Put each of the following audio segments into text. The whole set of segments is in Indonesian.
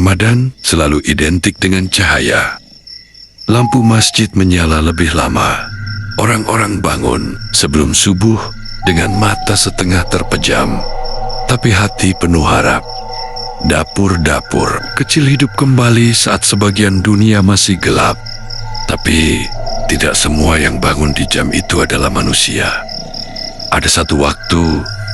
Ramadan selalu identik dengan cahaya. Lampu masjid menyala lebih lama. Orang-orang bangun sebelum subuh dengan mata setengah terpejam, tapi hati penuh harap. Dapur-dapur kecil hidup kembali saat sebagian dunia masih gelap. Tapi tidak semua yang bangun di jam itu adalah manusia. Ada satu waktu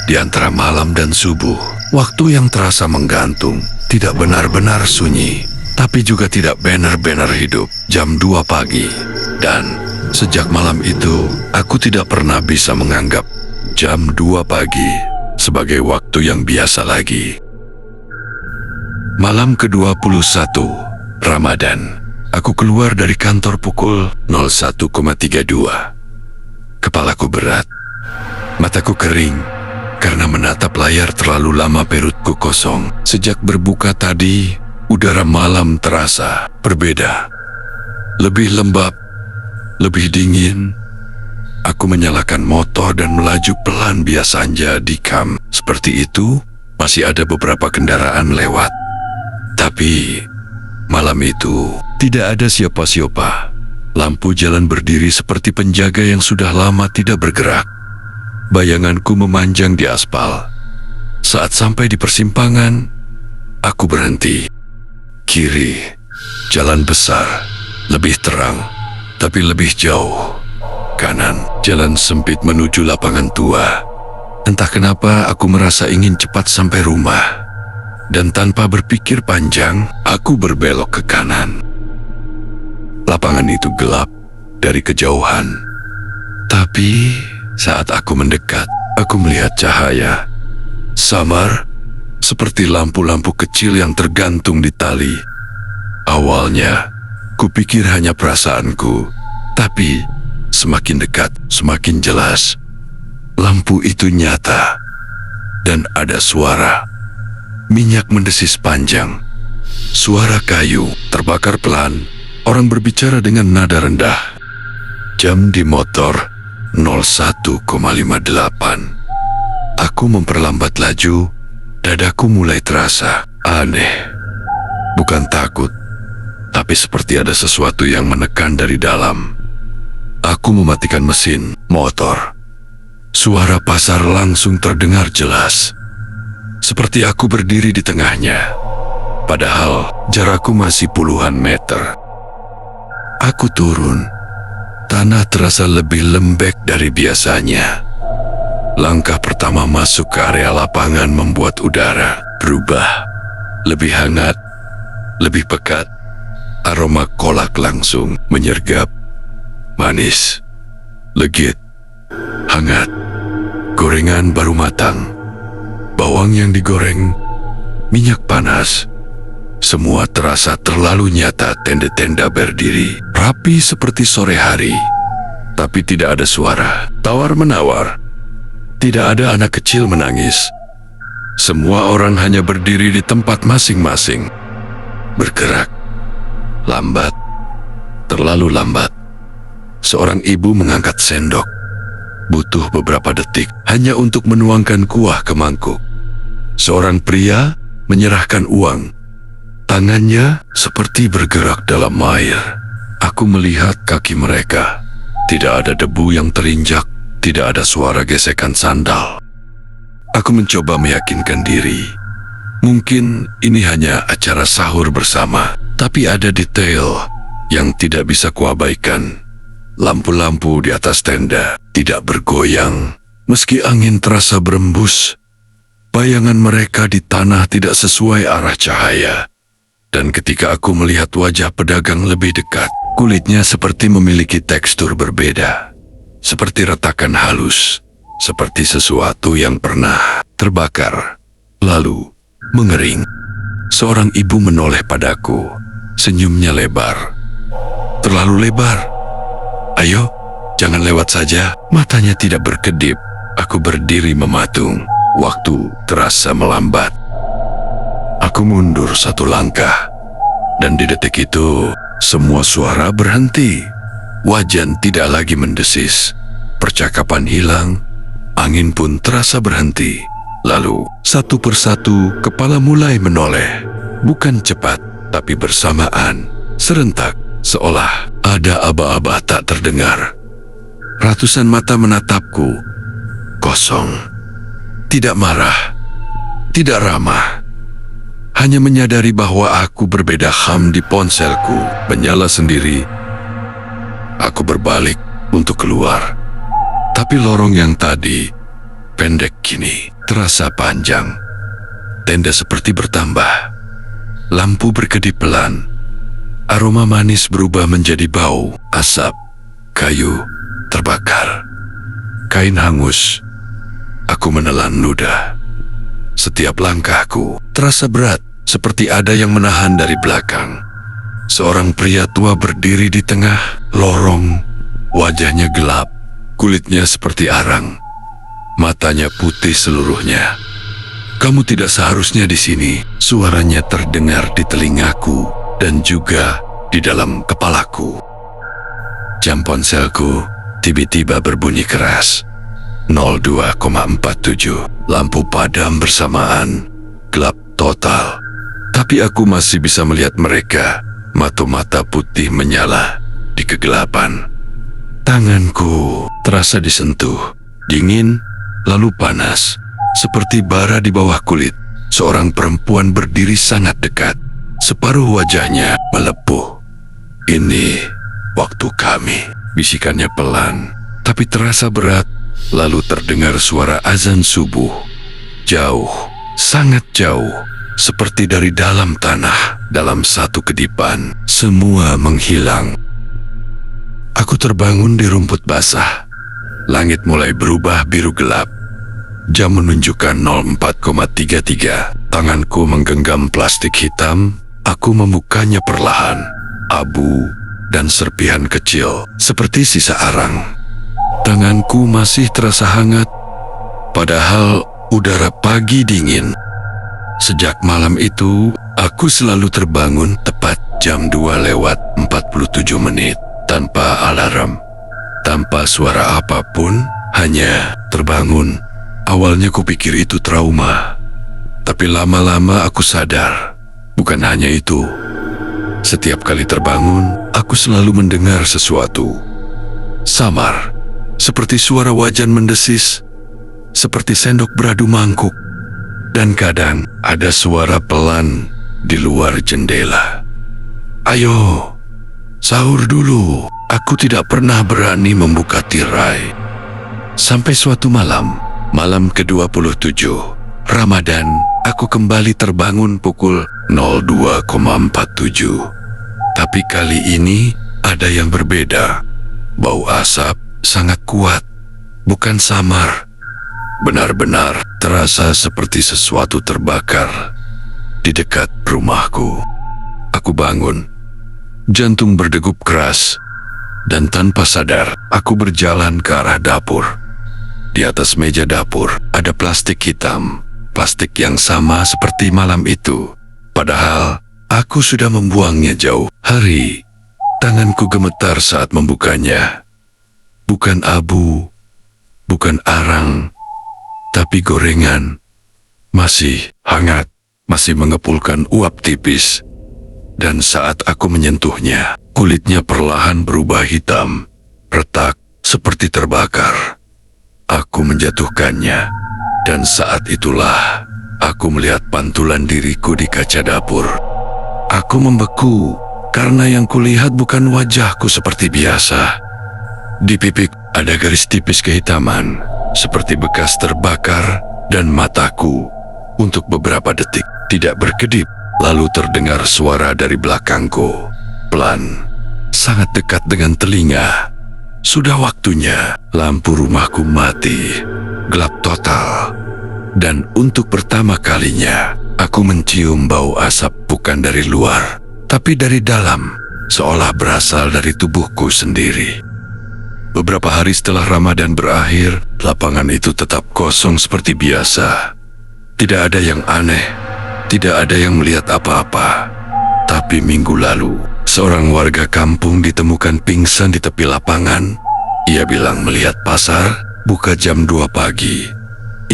di antara malam dan subuh, waktu yang terasa menggantung, tidak benar-benar sunyi, tapi juga tidak benar-benar hidup. Jam 2 pagi, dan sejak malam itu aku tidak pernah bisa menganggap jam 2 pagi sebagai waktu yang biasa lagi. Malam ke-21 Ramadan, aku keluar dari kantor pukul 01.32. Kepalaku berat, mataku kering karena menatap layar terlalu lama. Perutku kosong. Sejak berbuka tadi, udara malam terasa berbeda. Lebih lembab, lebih dingin. Aku menyalakan motor dan melaju pelan. Biasanya di kam seperti itu masih ada beberapa kendaraan lewat. Tapi malam itu tidak ada siapa-siapa. Lampu jalan berdiri seperti penjaga yang sudah lama tidak bergerak. Bayanganku memanjang di aspal. Saat sampai di persimpangan, aku berhenti. Kiri, jalan besar, lebih terang, tapi lebih jauh. Kanan, jalan sempit menuju lapangan tua. Entah kenapa aku merasa ingin cepat sampai rumah. Dan tanpa berpikir panjang, aku berbelok ke kanan. Lapangan itu gelap dari kejauhan. Tapi saat aku mendekat, aku melihat cahaya. Samar, seperti lampu-lampu kecil yang tergantung di tali. Awalnya, kupikir hanya perasaanku. Tapi semakin dekat, semakin jelas. Lampu itu nyata. Dan ada suara. Minyak mendesis panjang. Suara kayu terbakar pelan. Orang berbicara dengan nada rendah. Jam di motor 01.58. Aku memperlambat laju. Dadaku mulai terasa aneh. Bukan takut, tapi seperti ada sesuatu yang menekan dari dalam. Aku mematikan mesin motor. Suara pasar langsung terdengar jelas. Seperti aku berdiri di tengahnya. Padahal jarakku masih puluhan meter. Aku turun. Tanah terasa lebih lembek dari biasanya. Langkah pertama masuk ke area lapangan membuat udara berubah. Lebih hangat, lebih pekat. Aroma kolak langsung menyergap. Manis, legit, hangat. Gorengan baru matang. Bawang yang digoreng, minyak panas. Semua terasa terlalu nyata. Tenda-tenda berdiri, rapi seperti sore hari. Tapi tidak ada suara tawar-menawar. Tidak ada anak kecil menangis. Semua orang hanya berdiri di tempat masing-masing. Bergerak. Lambat. Terlalu lambat. Seorang ibu mengangkat sendok. Butuh beberapa detik hanya untuk menuangkan kuah ke mangkuk. Seorang pria menyerahkan uang. Tangannya seperti bergerak dalam air. Aku melihat kaki mereka. Tidak ada debu yang terinjak. Tidak ada suara gesekan sandal. Aku mencoba meyakinkan diri. Mungkin ini hanya acara sahur bersama. Tapi ada detail yang tidak bisa kuabaikan. Lampu-lampu di atas tenda tidak bergoyang. Meski angin terasa berembus. Bayangan mereka di tanah tidak sesuai arah cahaya. Dan ketika aku melihat wajah pedagang lebih dekat, kulitnya seperti memiliki tekstur berbeda. Seperti retakan halus. Seperti sesuatu yang pernah terbakar, lalu mengering. Seorang ibu menoleh padaku. Senyumnya lebar. Terlalu lebar. Ayo, jangan lewat saja. Matanya tidak berkedip. Aku berdiri mematung. Waktu terasa melambat. Aku mundur satu langkah. Dan di detik itu, semua suara berhenti. Wajan tidak lagi mendesis. Percakapan hilang. Angin pun terasa berhenti. Lalu, satu persatu, kepala mulai menoleh. Bukan cepat, tapi bersamaan, serentak, seolah ada aba-aba tak terdengar. Ratusan mata menatapku, kosong. Tidak marah, tidak ramah. Hanya menyadari bahwa aku berbeda. HAM di ponselku menyala sendiri. Aku berbalik untuk keluar. Tapi lorong yang tadi pendek kini terasa panjang. Tenda seperti bertambah. Lampu berkedip pelan. Aroma manis berubah menjadi bau, asap, kayu terbakar, kain hangus. Aku menelan ludah. Setiap langkahku terasa berat, seperti ada yang menahan dari belakang. Seorang pria tua berdiri di tengah lorong. Wajahnya gelap, kulitnya seperti arang, matanya putih seluruhnya. "Kamu tidak seharusnya di sini," suaranya terdengar di telingaku dan juga di dalam kepalaku. Jam ponselku tiba-tiba berbunyi keras. 02,47. Lampu padam bersamaan. Gelap total. Tapi aku masih bisa melihat mereka. Mata-mata putih menyala di kegelapan. Tanganku terasa disentuh. Dingin, lalu panas. Seperti bara di bawah kulit. Seorang perempuan berdiri sangat dekat. Separuh wajahnya melepuh. "Ini waktu kami," bisikannya pelan, tapi terasa berat. Lalu terdengar suara azan subuh. Jauh, sangat jauh. Seperti dari dalam tanah. Dalam satu kedipan, semua menghilang. Aku terbangun di rumput basah. Langit mulai berubah biru gelap. Jam menunjukkan 04,33. Tanganku menggenggam plastik hitam. Aku membukanya perlahan. Abu dan serpihan kecil, seperti sisa arang. Tanganku masih terasa hangat, padahal udara pagi dingin. Sejak malam itu, aku selalu terbangun tepat jam 2:47, tanpa alarm, tanpa suara apapun, hanya terbangun. Awalnya kupikir itu trauma, tapi lama-lama aku sadar, bukan hanya itu. Setiap kali terbangun, aku selalu mendengar sesuatu. Samar, seperti suara wajan mendesis, seperti sendok beradu mangkuk, dan kadang ada suara pelan di luar jendela. "Ayo, sahur dulu." Aku tidak pernah berani membuka tirai. Sampai suatu malam, malam ke-27, Ramadan, aku kembali terbangun pukul 02,47. Tapi kali ini ada yang berbeda. Bau asap sangat kuat, bukan samar. Benar-benar terasa seperti sesuatu terbakar di dekat rumahku. Aku bangun, jantung berdegup keras, dan tanpa sadar aku berjalan ke arah dapur. Di atas meja dapur ada plastik hitam, plastik yang sama seperti malam itu. Padahal aku sudah membuangnya jauh hari. Tanganku gemetar saat membukanya. Bukan abu, bukan arang, tapi gorengan. Masih hangat, masih mengepulkan uap tipis. Dan saat aku menyentuhnya, kulitnya perlahan berubah hitam, retak seperti terbakar. Aku menjatuhkannya, dan saat itulah aku melihat pantulan diriku di kaca dapur. Aku membeku karena yang kulihat bukan wajahku seperti biasa. Di pipi ada garis tipis kehitaman, seperti bekas terbakar, dan mataku untuk beberapa detik tidak berkedip. Lalu terdengar suara dari belakangku, pelan, sangat dekat dengan telinga. Sudah waktunya. Lampu rumahku mati, gelap total. Dan untuk pertama kalinya, aku mencium bau asap bukan dari luar, tapi dari dalam, seolah berasal dari tubuhku sendiri. Beberapa hari setelah Ramadan berakhir, lapangan itu tetap kosong seperti biasa. Tidak ada yang aneh. Tidak ada yang melihat apa-apa. Tapi minggu lalu, seorang warga kampung ditemukan pingsan di tepi lapangan. Ia bilang melihat pasar buka jam 2 pagi.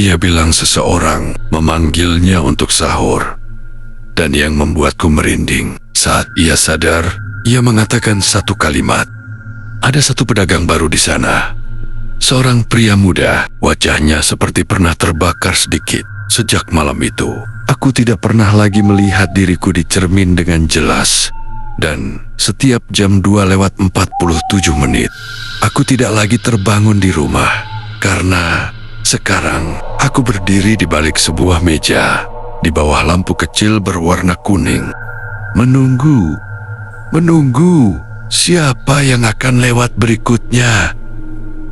Ia bilang seseorang memanggilnya untuk sahur. dan yang membuatku merinding. Saat ia sadar, ia mengatakan satu kalimat. Ada satu pedagang baru di sana. Seorang pria muda, wajahnya seperti pernah terbakar sedikit. Sejak malam itu, aku tidak pernah lagi melihat diriku di cermin dengan jelas. Dan setiap jam 2:47, aku tidak lagi terbangun di rumah. Karena sekarang aku berdiri di balik sebuah meja, di bawah lampu kecil berwarna kuning. Menunggu siapa yang akan lewat berikutnya.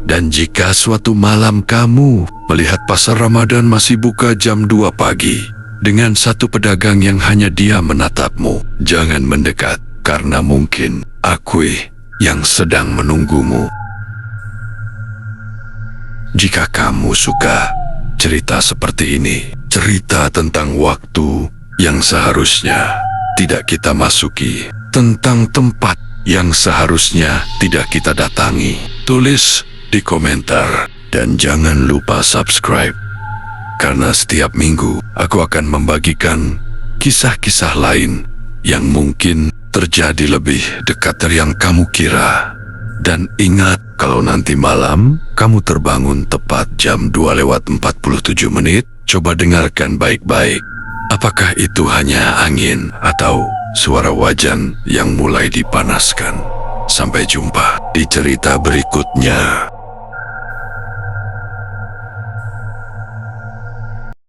Dan jika suatu malam kamu melihat pasar Ramadan masih buka jam 2 pagi, dengan satu pedagang yang hanya diam menatapmu, jangan mendekat, karena mungkin aku yang sedang menunggumu. Jika kamu suka cerita seperti ini, cerita tentang waktu yang seharusnya tidak kita masuki, tentang tempat yang seharusnya tidak kita datangi, tulis di komentar, dan jangan lupa subscribe, karena setiap minggu aku akan membagikan kisah-kisah lain yang mungkin terjadi lebih dekat dari yang kamu kira. Dan ingat, kalau nanti malam kamu terbangun tepat jam 2:47, coba dengarkan baik-baik. Apakah itu hanya angin atau suara wajan yang mulai dipanaskan? Sampai jumpa di cerita berikutnya.